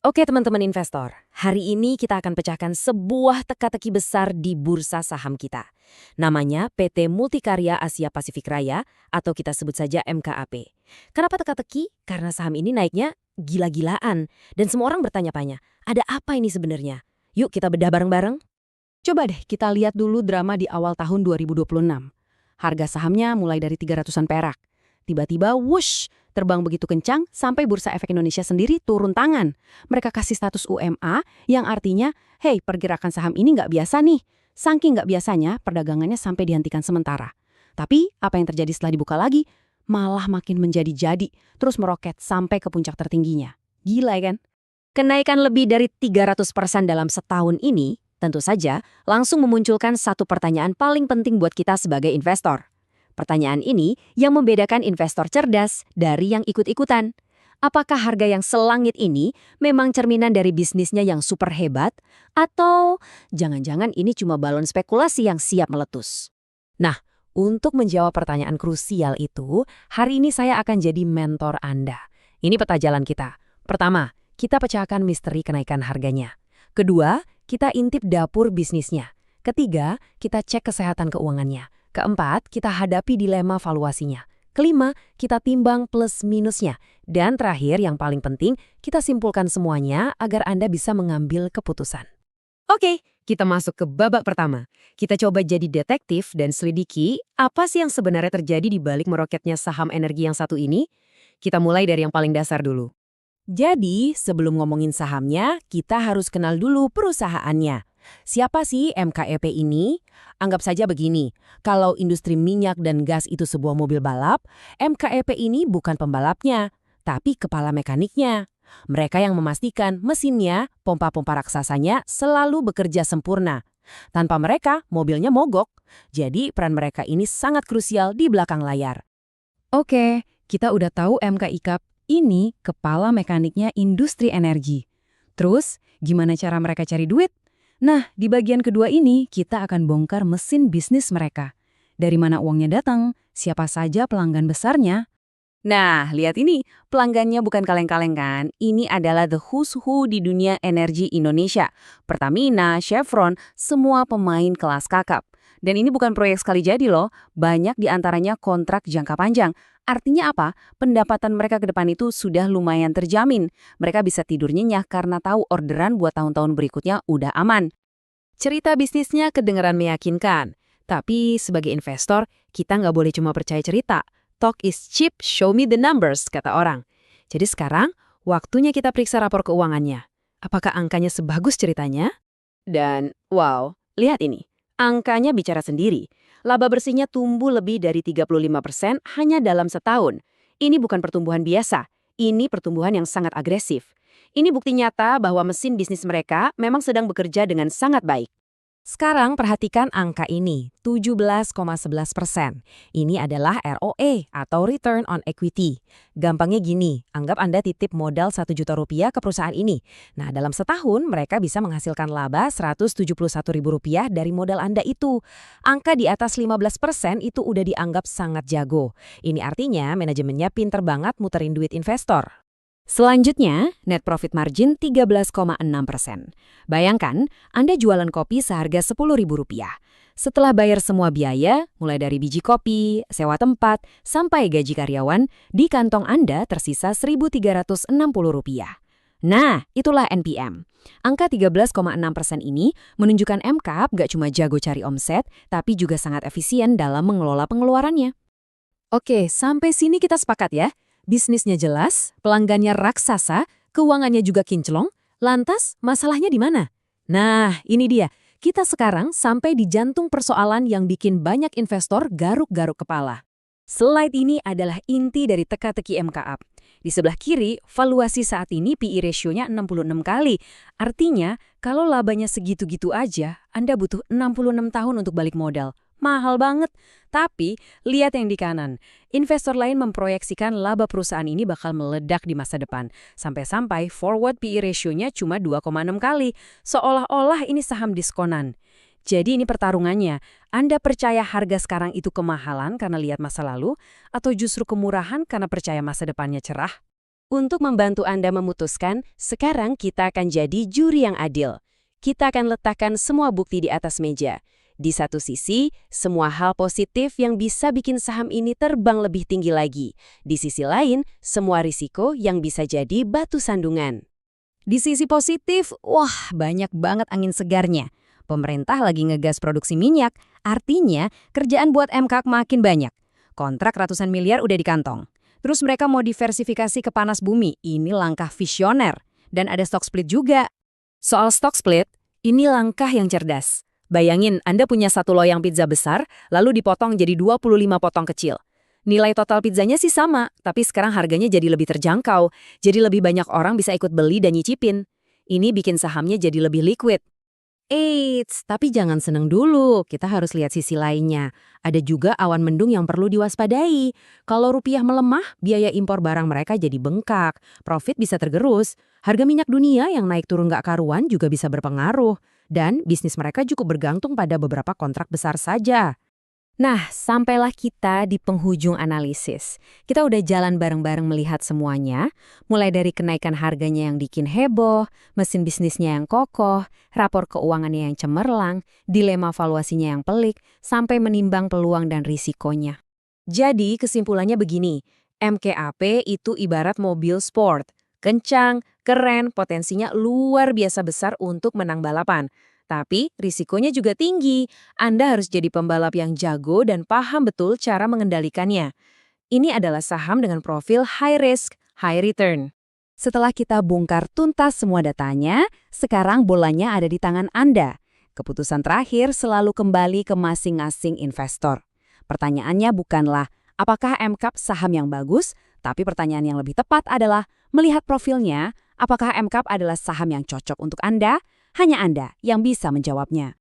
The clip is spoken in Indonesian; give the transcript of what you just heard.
Oke teman-teman investor, hari ini kita akan pecahkan sebuah teka-teki besar di bursa saham kita. Namanya PT Multikarya Asia Pasifik Raya atau kita sebut saja MKAP. Kenapa teka-teki? Karena saham ini naiknya gila-gilaan. Dan semua orang bertanya-tanya, ada apa ini sebenarnya? Yuk kita bedah bareng-bareng. Coba deh kita lihat dulu drama di awal tahun 2026. Harga sahamnya mulai dari 300-an perak. Tiba-tiba wush, terbang begitu kencang sampai Bursa Efek Indonesia sendiri turun tangan. Mereka kasih status UMA yang artinya, hey pergerakan saham ini nggak biasa nih. Saking nggak biasanya, perdagangannya sampai dihentikan sementara. Tapi apa yang terjadi setelah dibuka lagi? Malah makin menjadi-jadi, terus meroket sampai ke puncak tertingginya. Gila ya kan? Kenaikan lebih dari 300% dalam setahun ini, tentu saja langsung memunculkan satu pertanyaan paling penting buat kita sebagai investor. Pertanyaan ini yang membedakan investor cerdas dari yang ikut-ikutan. Apakah harga yang selangit ini memang cerminan dari bisnisnya yang super hebat? Atau jangan-jangan ini cuma balon spekulasi yang siap meletus? Nah, untuk menjawab pertanyaan krusial itu, hari ini saya akan jadi mentor Anda. Ini peta jalan kita. Pertama, kita pecahkan misteri kenaikan harganya. Kedua, kita intip dapur bisnisnya. Ketiga, kita cek kesehatan keuangannya. Keempat, kita hadapi dilema valuasinya. Kelima, kita timbang plus minusnya. Dan terakhir, yang paling penting, kita simpulkan semuanya agar Anda bisa mengambil keputusan. Oke, kita masuk ke babak pertama. Kita coba jadi detektif dan selidiki apa sih yang sebenarnya terjadi di balik meroketnya saham energi yang satu ini. Kita mulai dari yang paling dasar dulu. Jadi, sebelum ngomongin sahamnya, kita harus kenal dulu perusahaannya. Siapa sih MKEP ini? Anggap saja begini, kalau industri minyak dan gas itu sebuah mobil balap, MKEP ini bukan pembalapnya, tapi kepala mekaniknya. Mereka yang memastikan mesinnya, pompa-pompa raksasanya selalu bekerja sempurna. Tanpa mereka, mobilnya mogok. Jadi peran mereka ini sangat krusial di belakang layar. Oke, kita udah tahu MKIKAP ini kepala mekaniknya industri energi. Terus, gimana cara mereka cari duit? Nah, di bagian kedua ini kita akan bongkar mesin bisnis mereka. Dari mana uangnya datang, siapa saja pelanggan besarnya. Nah, lihat ini, pelanggannya bukan kaleng-kaleng kan? Ini adalah the who's who di dunia energi Indonesia. Pertamina, Chevron, semua pemain kelas kakap. Dan ini bukan proyek sekali jadi loh, banyak di antaranya kontrak jangka panjang. Artinya apa? Pendapatan mereka ke depan itu sudah lumayan terjamin. Mereka bisa tidur nyenyak karena tahu orderan buat tahun-tahun berikutnya udah aman. Cerita bisnisnya kedengeran meyakinkan. Tapi sebagai investor, kita nggak boleh cuma percaya cerita. Talk is cheap, show me the numbers, kata orang. Jadi sekarang, waktunya kita periksa rapor keuangannya. Apakah angkanya sebagus ceritanya? Dan, wow, lihat ini. Angkanya bicara sendiri. Laba bersihnya tumbuh lebih dari 35% hanya dalam setahun. Ini bukan pertumbuhan biasa. Ini pertumbuhan yang sangat agresif. Ini bukti nyata bahwa mesin bisnis mereka memang sedang bekerja dengan sangat baik. Sekarang perhatikan angka ini, 17,11%. Ini adalah ROE atau Return on Equity. Gampangnya gini, anggap Anda titip modal 1 juta rupiah ke perusahaan ini. Nah, dalam setahun mereka bisa menghasilkan laba Rp171.000 dari modal Anda itu. Angka di atas 15% itu udah dianggap sangat jago. Ini artinya manajemennya pinter banget muterin duit investor. Selanjutnya, net profit margin 13,6%. Bayangkan, Anda jualan kopi seharga Rp10.000. Setelah bayar semua biaya, mulai dari biji kopi, sewa tempat, sampai gaji karyawan, di kantong Anda tersisa Rp1.360. Nah, itulah NPM. Angka 13,6% ini menunjukkan MKAP gak cuma jago cari omset, tapi juga sangat efisien dalam mengelola pengeluarannya. Oke, sampai sini kita sepakat ya. Bisnisnya jelas, pelanggannya raksasa, keuangannya juga kinclong, lantas masalahnya di mana? Nah, ini dia. Kita sekarang sampai di jantung persoalan yang bikin banyak investor garuk-garuk kepala. Slide ini adalah inti dari teka-teki MKAP. Di sebelah kiri, valuasi saat ini PE ratio-nya 66 kali. Artinya, kalau labanya segitu-gitu aja, Anda butuh 66 tahun untuk balik modal. Mahal banget. Tapi, lihat yang di kanan. Investor lain memproyeksikan laba perusahaan ini bakal meledak di masa depan. Sampai-sampai forward PE ratio-nya cuma 2,6 kali. Seolah-olah ini saham diskonan. Jadi ini pertarungannya. Anda percaya harga sekarang itu kemahalan karena lihat masa lalu? Atau justru kemurahan karena percaya masa depannya cerah? Untuk membantu Anda memutuskan, sekarang kita akan jadi juri yang adil. Kita akan letakkan semua bukti di atas meja. Di satu sisi, semua hal positif yang bisa bikin saham ini terbang lebih tinggi lagi. Di sisi lain, semua risiko yang bisa jadi batu sandungan. Di sisi positif, wah banyak banget angin segarnya. Pemerintah lagi ngegas produksi minyak, artinya kerjaan buat MK makin banyak. Kontrak ratusan miliar udah di kantong. Terus mereka mau diversifikasi ke panas bumi, ini langkah visioner. Dan ada stock split juga. Soal stock split, ini langkah yang cerdas. Bayangin Anda punya satu loyang pizza besar, lalu dipotong jadi 25 potong kecil. Nilai total pizzanya sih sama, tapi sekarang harganya jadi lebih terjangkau. Jadi lebih banyak orang bisa ikut beli dan nyicipin. Ini bikin sahamnya jadi lebih liquid. Eits, tapi jangan seneng dulu, kita harus lihat sisi lainnya. Ada juga awan mendung yang perlu diwaspadai. Kalau rupiah melemah, biaya impor barang mereka jadi bengkak. Profit bisa tergerus. Harga minyak dunia yang naik turun gak karuan juga bisa berpengaruh. Dan bisnis mereka cukup bergantung pada beberapa kontrak besar saja. Nah, sampailah kita di penghujung analisis. Kita udah jalan bareng-bareng melihat semuanya, mulai dari kenaikan harganya yang bikin heboh, mesin bisnisnya yang kokoh, rapor keuangannya yang cemerlang, dilema valuasinya yang pelik, sampai menimbang peluang dan risikonya. Jadi, kesimpulannya begini, MKAP itu ibarat mobil sport. Kencang, keren, potensinya luar biasa besar untuk menang balapan. Tapi risikonya juga tinggi. Anda harus jadi pembalap yang jago dan paham betul cara mengendalikannya. Ini adalah saham dengan profil high risk, high return. Setelah kita bongkar tuntas semua datanya, sekarang bolanya ada di tangan Anda. Keputusan terakhir selalu kembali ke masing-masing investor. Pertanyaannya bukanlah apakah MKAP saham yang bagus, tapi pertanyaan yang lebih tepat adalah melihat profilnya, apakah MKAP adalah saham yang cocok untuk Anda? Hanya Anda yang bisa menjawabnya.